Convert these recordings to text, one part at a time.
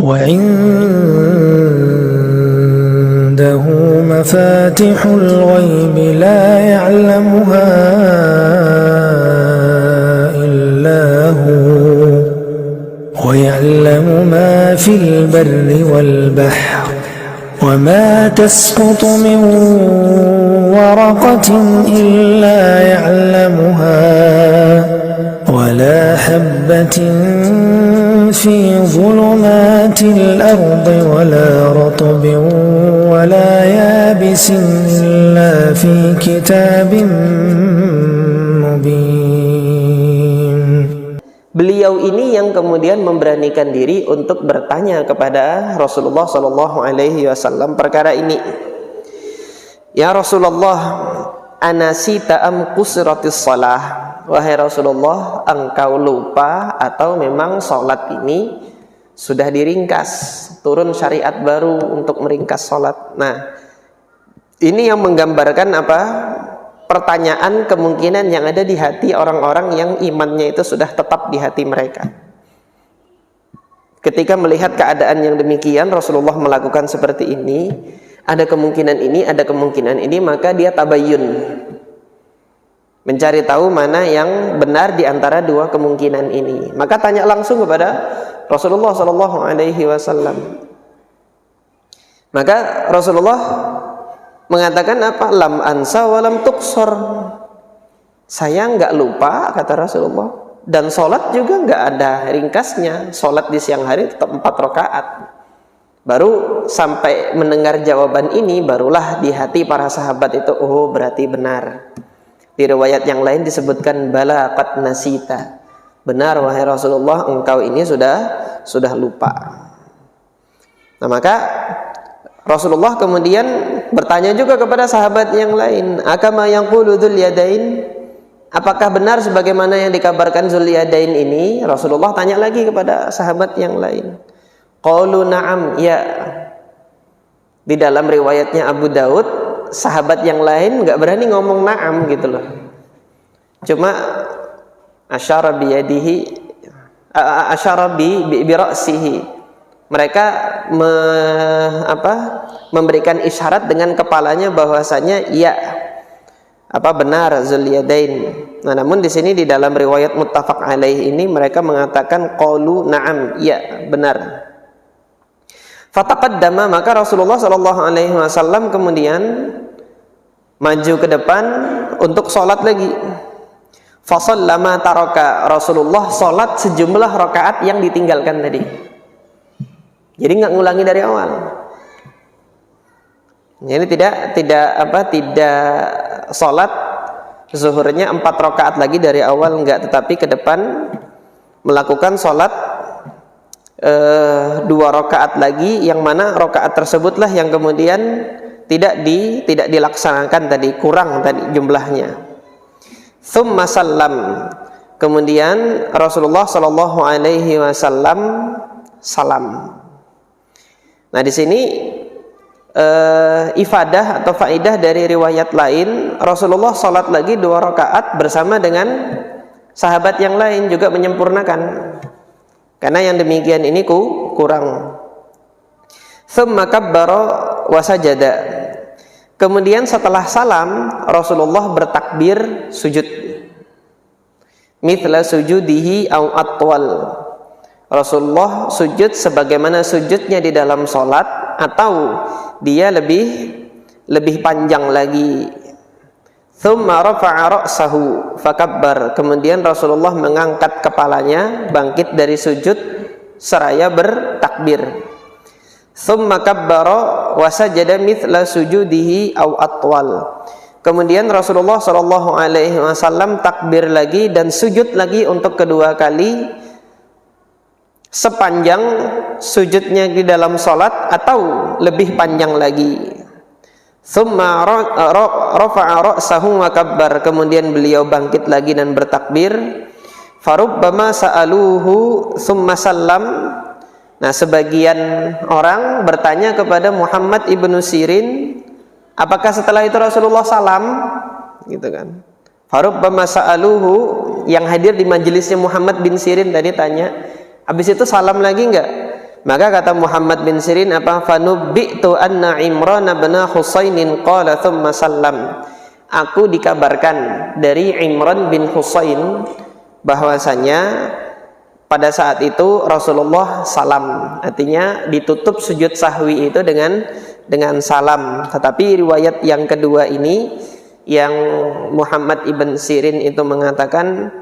وعنده مفاتح الغيب لا يعلمها إلا هو ويعلم ما في البر والبحر وما تسقط من ورقة إلا يعلمها ولا حبة في ظلمات الأرض ولا رطب ولا يابس إلا في كتاب مبين. Beliau ini yang kemudian memberanikan diri untuk bertanya kepada Rasulullah Shallallahu Alaihi Wasallam perkara ini. Ya Rasulullah, anasita am qusratis shalah? Wahai Rasulullah, engkau lupa atau memang sholat ini sudah diringkas, turun syariat baru untuk meringkas sholat. Nah, ini yang menggambarkan apa? Pertanyaan kemungkinan yang ada di hati orang-orang yang imannya itu sudah tetap di hati mereka. Ketika melihat keadaan yang demikian, Rasulullah melakukan seperti ini, ada kemungkinan ini, ada kemungkinan ini, maka dia tabayyun, mencari tahu mana yang benar di antara dua kemungkinan ini. Maka tanya langsung kepada Rasulullah Shallallahu Alaihi Wasallam. Maka Rasulullah mengatakan apa? Lam ansa walam tuksor. Saya nggak lupa, kata Rasulullah, dan sholat juga nggak ada ringkasnya. Sholat di siang hari tetap 4 rakaat. Baru sampai mendengar jawaban ini, barulah di hati para sahabat itu, oh berarti benar. Di riwayat yang lain disebutkan bala qad nasita. Benar wahai Rasulullah, engkau ini sudah lupa. Nah, maka Rasulullah kemudian bertanya juga kepada sahabat yang lain, akama yaqulu dzul yadain? Apakah benar sebagaimana yang dikabarkan Dzul Yadain ini? Rasulullah tanya lagi kepada sahabat yang lain. Qalu na'am, ya. Di dalam riwayatnya Abu Daud, sahabat yang lain nggak berani ngomong na'am gitu loh. Cuma asyara biyadihi, asyara bi ra'sihi. Mereka memberikan isyarat dengan kepalanya bahwasanya iya, benar Dzul Yadain. Nah, namun di sini di dalam riwayat muttafaq alaih ini mereka mengatakan qalu na'am, iya benar. Fataqaddama, maka Rasulullah Shallallahu Alaihi Wasallam kemudian maju ke depan untuk sholat lagi. Fasallama taraka, Rasulullah sholat sejumlah rakaat yang ditinggalkan tadi. Jadi nggak ngulangi dari awal. Jadi tidak sholat zuhurnya 4 rakaat lagi dari awal, enggak, tetapi ke depan melakukan sholat 2 rakaat lagi, yang mana rakaat tersebutlah yang kemudian tidak dilaksanakan tadi, kurang tadi jumlahnya. Tsumma sallam, kemudian Rasulullah Shallallahu Alaihi Wasallam salam. Nah, di sini ifadah atau faidah dari riwayat lain, Rasulullah sholat lagi 2 rakaat bersama dengan sahabat yang lain juga menyempurnakan, karena yang demikian ini kurang. Tsumma kabbara wa sajada, kemudian setelah salam Rasulullah bertakbir sujud, mithla sujudihi au atwal, Rasulullah sujud sebagaimana sujudnya di dalam sholat, atau dia lebih panjang lagi. Tsumma rafa'a ra'sahu fakabbar, kemudian Rasulullah mengangkat kepalanya bangkit dari sujud seraya bertakbir. Tsumma kabbara wa sajada mithla sujudihi aw atwal, kemudian Rasulullah Shallallahu Alaihi Wasallam takbir lagi dan sujud lagi untuk kedua kali sepanjang sujudnya di dalam sholat atau lebih panjang lagi. Tsumma rafa'a ra'sahu wa kabbar, kemudian beliau bangkit lagi dan bertakbir. Farubbama sa'aluhu tsumma sallam. Nah, sebagian orang bertanya kepada Muhammad ibnu Sirin, apakah setelah itu Rasulullah salam? Gitu kan. Farubbama sa'aluhu, yang hadir di majelisnya Muhammad bin Sirin tadi tanya, habis itu salam lagi enggak? Maka kata Muhammad bin Sirin apa? Fanubbi'tu anna Imran bin Husainin qala thumma sallam. Aku dikabarkan dari Imran bin Husain bahwasanya pada saat itu Rasulullah salam. Artinya ditutup sujud sahwi itu dengan salam. Tetapi riwayat yang kedua ini yang Muhammad ibn Sirin itu mengatakan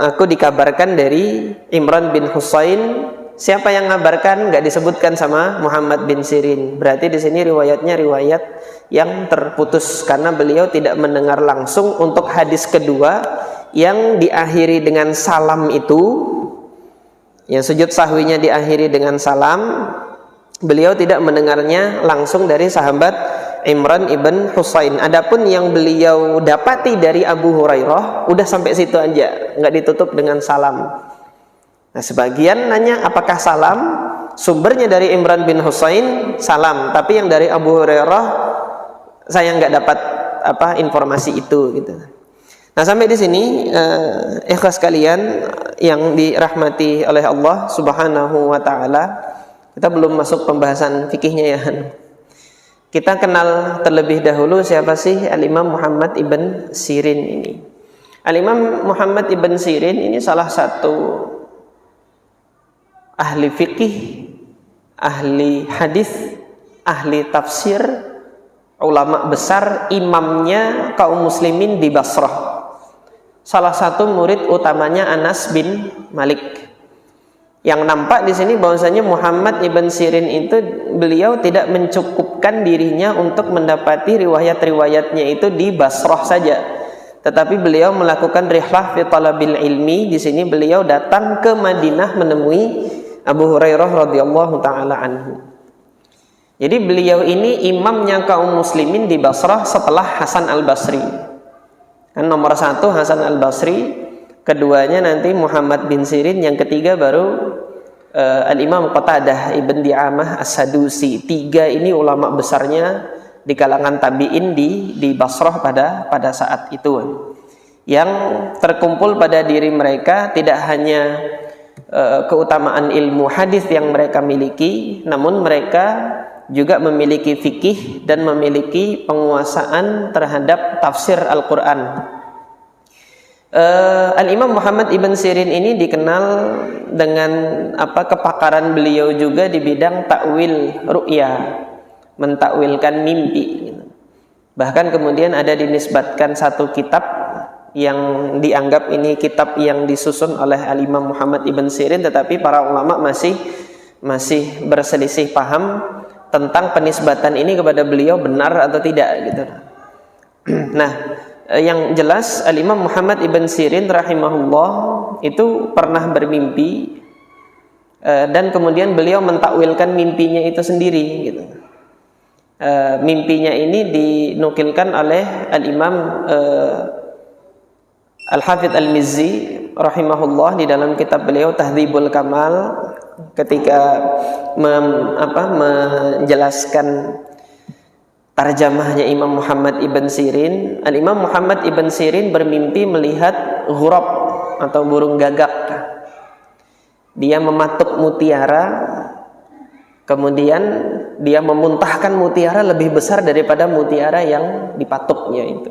aku dikabarkan dari Imran bin Husain. Siapa yang ngabarkan? Nggak disebutkan sama Muhammad bin Sirin. Berarti di sini riwayatnya riwayat yang terputus karena beliau tidak mendengar langsung. Untuk hadis kedua yang diakhiri dengan salam itu, yang sujud sahwinya diakhiri dengan salam, beliau tidak mendengarnya langsung dari sahabat Imran ibn Husain. Adapun yang beliau dapati dari Abu Hurairah udah sampai situ aja, nggak ditutup dengan salam. Nah, sebagian nanya apakah salam? Sumbernya dari Imran bin Husain salam, tapi yang dari Abu Hurairah saya nggak dapat informasi itu gitu. Nah, sampai di sini ikhlas kalian yang dirahmati oleh Allah Subhanahu wa taala. Kita belum masuk pembahasan fikihnya ya. Kita kenal terlebih dahulu siapa sih Al-Imam Muhammad ibn Sirin ini. Al-Imam Muhammad ibn Sirin ini salah satu ahli fikih, ahli hadis, ahli tafsir, ulama besar, imamnya kaum muslimin di Basrah. Salah satu murid utamanya Anas bin Malik. Yang nampak di sini bahwasanya Muhammad ibn Sirin itu beliau tidak mencukupkan dirinya untuk mendapati riwayat-riwayatnya itu di Basrah saja. Tetapi beliau melakukan rihlah fi talabil ilmi. Di sini beliau datang ke Madinah menemui Abu Hurairah radhiyallahu taala anhu. Jadi beliau ini imamnya kaum muslimin di Basrah setelah Hasan al-Basri. Kan nomor 1 Hasan al-Basri, keduanya nanti Muhammad bin Sirin, yang ketiga baru Al-Imam Qatadah ibn Di'amah as-Sadusi. 3 ini ulama besarnya di kalangan tabi'in di Basrah pada saat itu. Yang terkumpul pada diri mereka tidak hanya keutamaan ilmu hadis yang mereka miliki, namun mereka juga memiliki fikih dan memiliki penguasaan terhadap tafsir Al-Quran. Al-Imam Muhammad ibn Sirin ini dikenal dengan kepakaran beliau juga di bidang takwil ru'ya, mentakwilkan mimpi. Bahkan kemudian ada dinisbatkan satu kitab yang dianggap ini kitab yang disusun oleh Al-Imam Muhammad ibn Sirin, tetapi para ulama masih berselisih paham tentang penisbatan ini kepada beliau benar atau tidak gitu. Nah, yang jelas Al-Imam Muhammad ibn Sirin rahimahullah itu pernah bermimpi dan kemudian beliau mentakwilkan mimpinya itu sendiri gitu. Mimpinya ini dinukilkan oleh Al-Imam Al-Hafidh Al-Mizzi rahimahullah di dalam kitab beliau Tahdzibul Kamal, ketika menjelaskan tarjamahnya Imam Muhammad ibn Sirin. Al-Imam Muhammad ibn Sirin bermimpi melihat ghurab atau burung gagak. Dia mematuk mutiara, kemudian dia memuntahkan mutiara lebih besar daripada mutiara yang dipatuknya itu.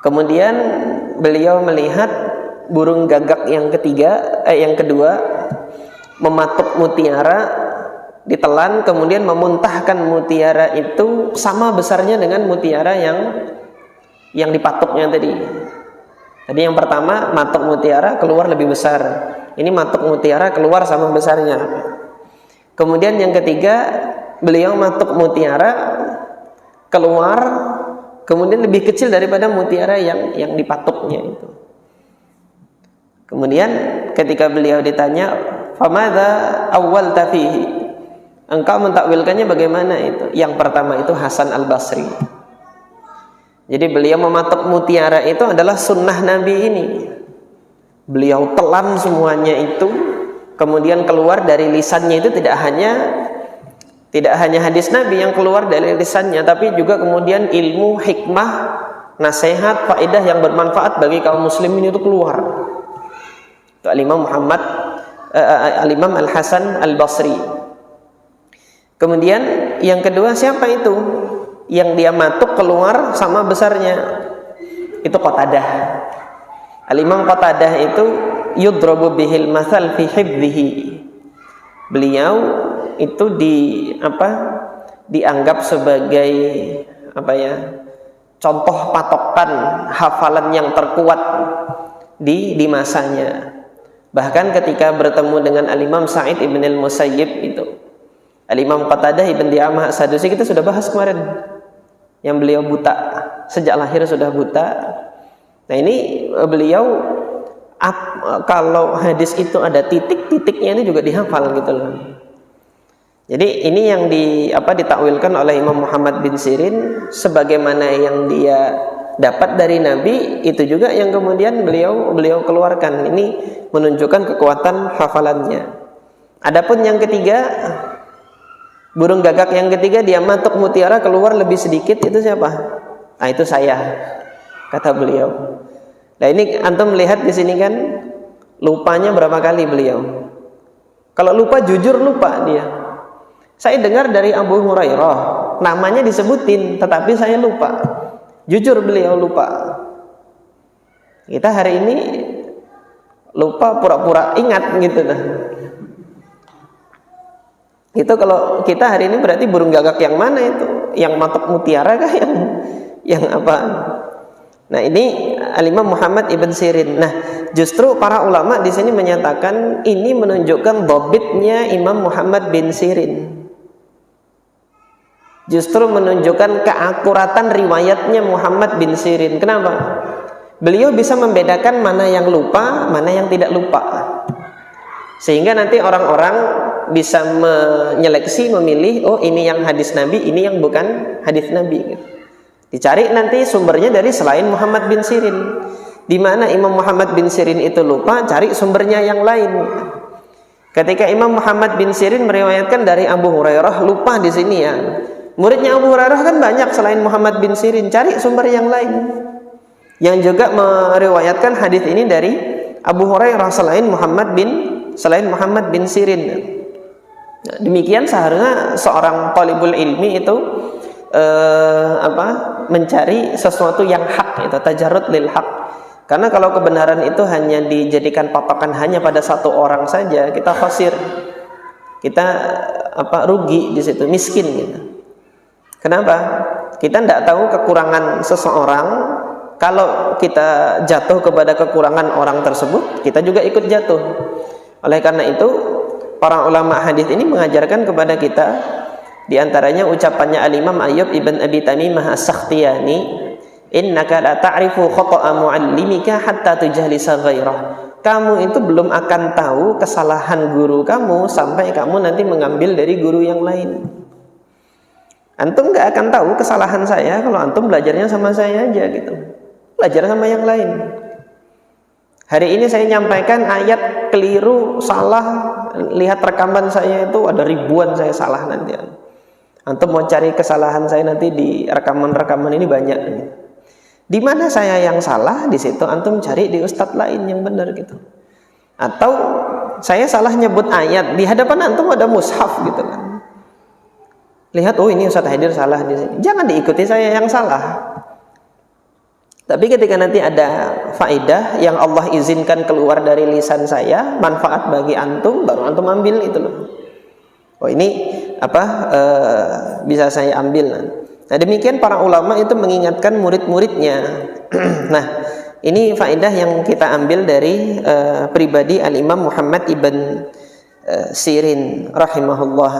Kemudian beliau melihat burung gagak yang kedua mematuk mutiara, ditelan, kemudian memuntahkan mutiara itu sama besarnya dengan mutiara yang dipatuknya tadi. Tadi yang pertama matuk mutiara keluar lebih besar, ini matuk mutiara keluar sama besarnya. Kemudian yang ketiga beliau matuk mutiara keluar kemudian lebih kecil daripada mutiara yang dipatuknya itu. Kemudian ketika beliau ditanya, "Famadza awwalta fihi?" Engkau mentakwilkannya bagaimana itu? Yang pertama itu Hasan al-Basri. Jadi beliau mematuk mutiara itu adalah sunnah Nabi ini. Beliau telan semuanya itu, kemudian keluar dari lisannya itu tidak hanya hadis Nabi yang keluar dari lisannya, tapi juga kemudian ilmu, hikmah, nasihat, faedah yang bermanfaat bagi kaum muslimin itu keluar. Itu Imam Muhammad Al-Imam Al-Hasan Al-Basri. Kemudian yang kedua, siapa itu yang dia matuk keluar sama besarnya? Itu Qatadah. Al-Imam Qatadah itu yudrabu bihil mathal fi hifdhihi. Beliau itu dianggap sebagai contoh patokan hafalan yang terkuat di masanya. Bahkan ketika bertemu dengan Al-Imam Sa'id ibn al-Musayyib itu, Al-Imam Qatadah ibn Di'amah As-Sadusi, kita sudah bahas kemarin, yang beliau buta, sejak lahir sudah buta. Nah ini beliau kalau hadis itu ada titik-titiknya ini juga dihafal gitu loh. Jadi ini yang ditakwilkan oleh Imam Muhammad bin Sirin, sebagaimana yang dia dapat dari Nabi, itu juga yang kemudian beliau keluarkan. Ini menunjukkan kekuatan hafalannya. Adapun yang ketiga, burung gagak yang ketiga, dia matuk mutiara keluar lebih sedikit, itu siapa? Nah itu saya, kata beliau. Nah ini antum melihat di sini kan, lupanya berapa kali beliau. Kalau lupa, jujur lupa dia. Saya dengar dari Abu Hurairah, namanya disebutin, tetapi saya lupa. Jujur beliau lupa. Kita hari ini lupa pura-pura ingat gitu dah. Itu kalau kita hari ini berarti burung gagak yang mana itu? Yang matuk mutiara kah? Yang apa? Nah ini Al-Imam Muhammad ibn Sirin. Nah justru para ulama di sini menyatakan ini menunjukkan dhabitnya Imam Muhammad bin Sirin. Justru menunjukkan keakuratan riwayatnya Muhammad bin Sirin. Kenapa? Beliau bisa membedakan mana yang lupa, mana yang tidak lupa. Sehingga nanti orang-orang bisa menyeleksi, memilih, oh ini yang hadis Nabi, ini yang bukan hadis Nabi. Dicari nanti sumbernya dari selain Muhammad bin Sirin. Di mana Imam Muhammad bin Sirin itu lupa, cari sumbernya yang lain. Ketika Imam Muhammad bin Sirin meriwayatkan dari Abu Hurairah, lupa di sini ya. Muridnya Abu Hurairah kan banyak selain Muhammad bin Sirin, cari sumber yang lain yang juga meriwayatkan hadis ini dari Abu Hurairah selain Muhammad bin Sirin. Nah, demikian seharusnya seorang talibul ilmi itu mencari sesuatu yang hak, itu tajarrud lil haq. Karena kalau kebenaran itu hanya dijadikan patokan hanya pada satu orang saja, kita khasir, kita rugi di situ, miskin gitu. Kenapa? Kita tidak tahu kekurangan seseorang. Kalau kita jatuh kepada kekurangan orang tersebut, kita juga ikut jatuh. Oleh karena itu, para ulama hadis ini mengajarkan kepada kita, di antaranya ucapannya Al-Imam Ayyub ibn Abi Tamimah As-Sakhtiyani, innaka la ta'rifu khata'a mu'allimika hatta tujahlisa ghairah. Kamu itu belum akan tahu kesalahan guru kamu sampai kamu nanti mengambil dari guru yang lain. Antum nggak akan tahu kesalahan saya kalau antum belajarnya sama saya aja gitu. Belajar sama yang lain. Hari ini saya nyampaikan ayat keliru, salah. Lihat rekaman saya itu ada ribuan saya salah nanti. Antum mau cari kesalahan saya nanti di rekaman-rekaman ini banyak. Di mana saya yang salah, di situ antum cari di ustadz lain yang benar gitu. Atau saya salah nyebut ayat, di hadapan antum ada mushaf gitu kan. Lihat, oh ini Ustaz Haidir salah di sini. Jangan diikuti saya yang salah. Tapi ketika nanti ada faedah yang Allah izinkan keluar dari lisan saya, manfaat bagi antum, baru antum ambil itu loh. Oh ini bisa saya ambil. Nah demikian para ulama itu mengingatkan murid-muridnya. Nah ini faedah yang kita ambil dari pribadi Al-Imam Muhammad ibn Sirin rahimahullah.